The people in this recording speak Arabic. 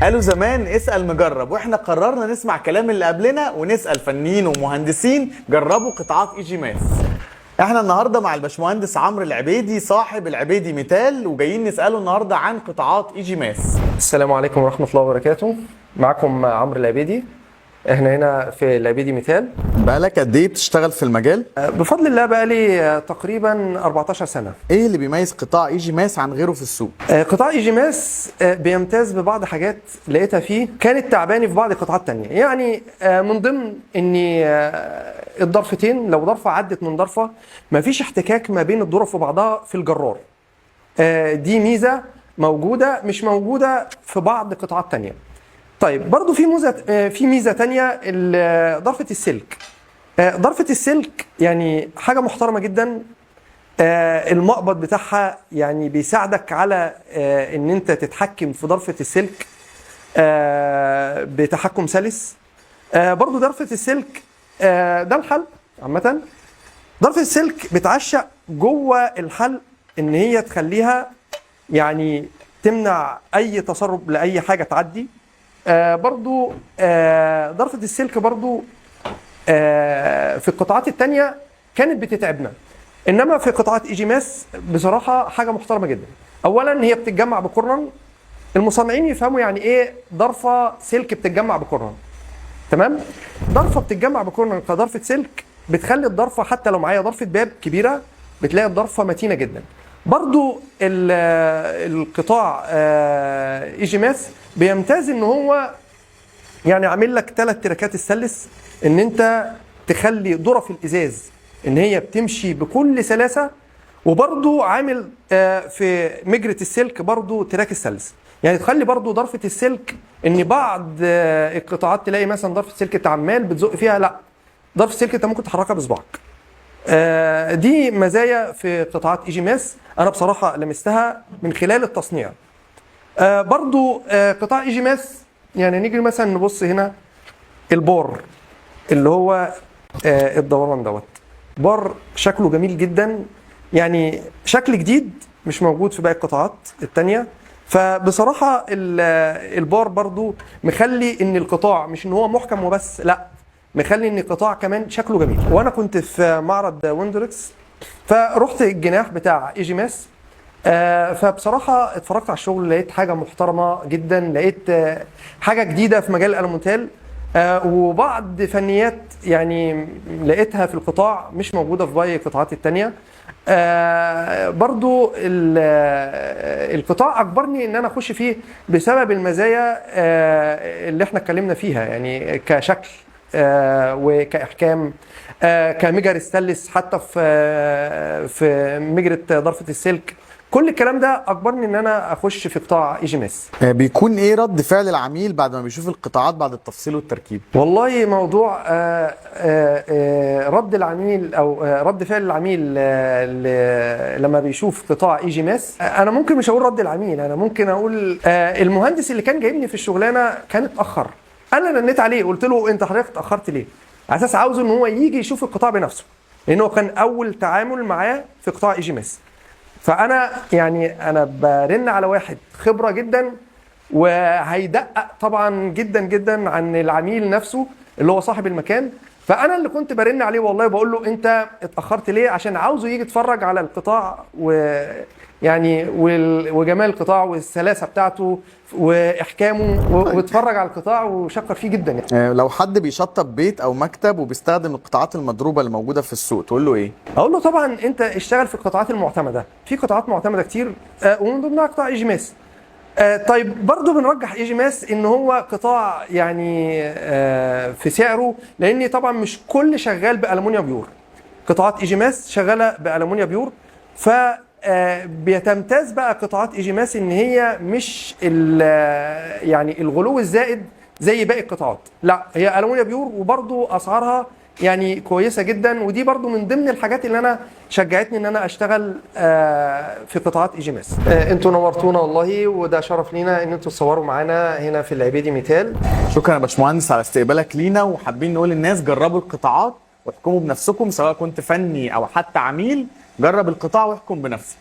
قالوا زمان اسأل مجرب، واحنا قررنا نسمع كلام اللي قبلنا ونسأل فنيين ومهندسين جربوا قطاعات ايجي ماس. احنا النهارده مع الباشمهندس عمرو العبيدي صاحب العبيدي ميتال، وجايين نسأله النهارده عن قطاعات ايجي ماس. السلام عليكم ورحمة الله وبركاته. معكم عمرو العبيدي. احنا هنا في العبيدي ميتال. بقالك قد ايه بتشتغل في المجال؟ بفضل الله بقالي تقريبا 14 سنة. ايه اللي بيميز قطاع ايجي ماس عن غيره في السوق؟ قطاع ايجي ماس بيمتاز ببعض حاجات لقيتها فيه كانت تعباني في بعض قطاعات تانية. يعني من ضمن اني الضرفتين، لو ضرفة عدت من ضرفة مفيش احتكاك ما بين الضرف وبعضها في الجرار. دي ميزة موجودة مش موجودة في بعض قطاعات تانية. طيب برضو في ميزة تانية، ضرفة السلك. ضرفة السلك يعني حاجة محترمة جدا. المقبض بتاعها يعني بيساعدك على ان انت تتحكم في ضرفة السلك بتحكم سلس. برضو ضرفة السلك ده الحلق عامة. ضرفة السلك بتعشق جوه الحلق ان هي تخليها يعني تمنع اي تسرب لاي حاجة تعدي. برضو ضرفة السلك برضو في القطاعات التانية كانت بتتعبنا، انما في قطاعات ايجي ماس بصراحة حاجة محترمة جدا. اولا هي بتتجمع بكورنر. المصنعين يفهموا يعني ايه ضرفة سلك بتتجمع بكورنر. تمام؟ ضرفة بتتجمع بكورنر كضرفة سلك بتخلي الضرفة حتى لو معايا ضرفة باب كبيرة بتلاقي الضرفة متينة جدا. برضو القطاع ايجي ماس بيمتاز ان هو يعني عامل لك 3 تراكات السلس، ان انت تخلي ظرف الازاز ان هي بتمشي بكل سلاسة. وبرضو عامل في مجرة السلك برضو تراك السلس، يعني تخلي برضو ضرفة السلك ان بعض القطاعات تلاقي مثلا ضرفة السلك انت عمال بتزق فيها، لا، ضرفة السلك انت ممكن تحركها بصبعك. دي مزايا في قطاعات ايجي ماس انا بصراحة لمستها من خلال التصنيع. برضو قطاع ايجي ماس يعني نيجي مثلا نبص هنا البار اللي هو الدوران دوت. بار شكله جميل جدا، يعني شكل جديد مش موجود في باقي القطاعات التانية. فبصراحة البار برضو مخلي ان القطاع مش ان هو محكم وبس، لا، مخلي ان القطاع كمان شكله جميل. وانا كنت في معرض ويندركس فرحت الجناح بتاع ايجي ماس. فبصراحة اتفرجت على الشغل، لقيت حاجة محترمة جدا، لقيت حاجة جديدة في مجال الألومنتال، وبعض فنيات يعني لقيتها في القطاع مش موجودة في باقي القطاعات التانية. برضو القطاع أجبرني إن أنا أخش فيه بسبب المزايا اللي احنا اتكلمنا فيها، يعني كشكل وكإحكام، كمجر السلس، حتى في مجرة ضرفة السلك. كل الكلام ده اجبرني ان انا اخش في قطاع ايجي ماس. بيكون ايه رد فعل العميل بعد ما بيشوف القطاعات بعد التفصيل والتركيب؟ والله موضوع رد العميل او رد فعل العميل لما بيشوف قطاع ايجي ماس، انا ممكن مش اقول رد العميل، انا ممكن اقول المهندس اللي كان جايبني في الشغلانه كان اتاخر. انا رنيت عليه قلت له انت حضرتك اتاخرت ليه؟ على اساس عاوزه ان هو يجي يشوف القطاع بنفسه، لانه كان اول تعامل معاه في قطاع ايجي ماس. فانا يعني انا برن على واحد خبره جدا وهيدقق طبعا جدا جدا عن العميل نفسه اللي هو صاحب المكان. فانا اللي كنت برن عليه والله بقول له انت اتاخرت ليه، عشان عاوزه يجي يتفرج على القطاع ويعني وجمال القطاع والسلاسه بتاعته واحكامه، واتفرج على القطاع وشكر فيه جدا. يعني لو حد بيشطب بيت او مكتب وبيستخدم القطاعات المضروبه اللي موجوده في السوق تقول له ايه؟ اقول له طبعا انت اشتغل في القطاعات المعتمده، في قطاعات معتمده كتير ومن ضمنها قطاع ايجي ماس. طيب برضو بنرجح ايجي ماس ان هو قطاع يعني في سعره، لان طبعا مش كل شغال بالومنيا بيور. قطاعات ايجي ماس شغاله بالومنيا بيور، ف بيتمتاز بقى قطاعات ايجي ماس ان هي مش يعني الغلو الزائد زي باقي القطاعات، لا، هي الومنيا بيور وبرضو اسعارها يعني كويسه جدا. ودي برضو من ضمن الحاجات اللي انا شجعتني ان انا اشتغل في قطاعات ايجي ماس. انتوا نورتونا والله، وده شرف لينا ان انتوا تصوروا معانا هنا في العبيدي ميتال. شكرا يا باشمهندس على استقبالك لينا، وحابين نقول للناس جربوا القطاعات واحكموا بنفسكم، سواء كنت فني او حتى عميل، جرب القطاع واحكم بنفسك.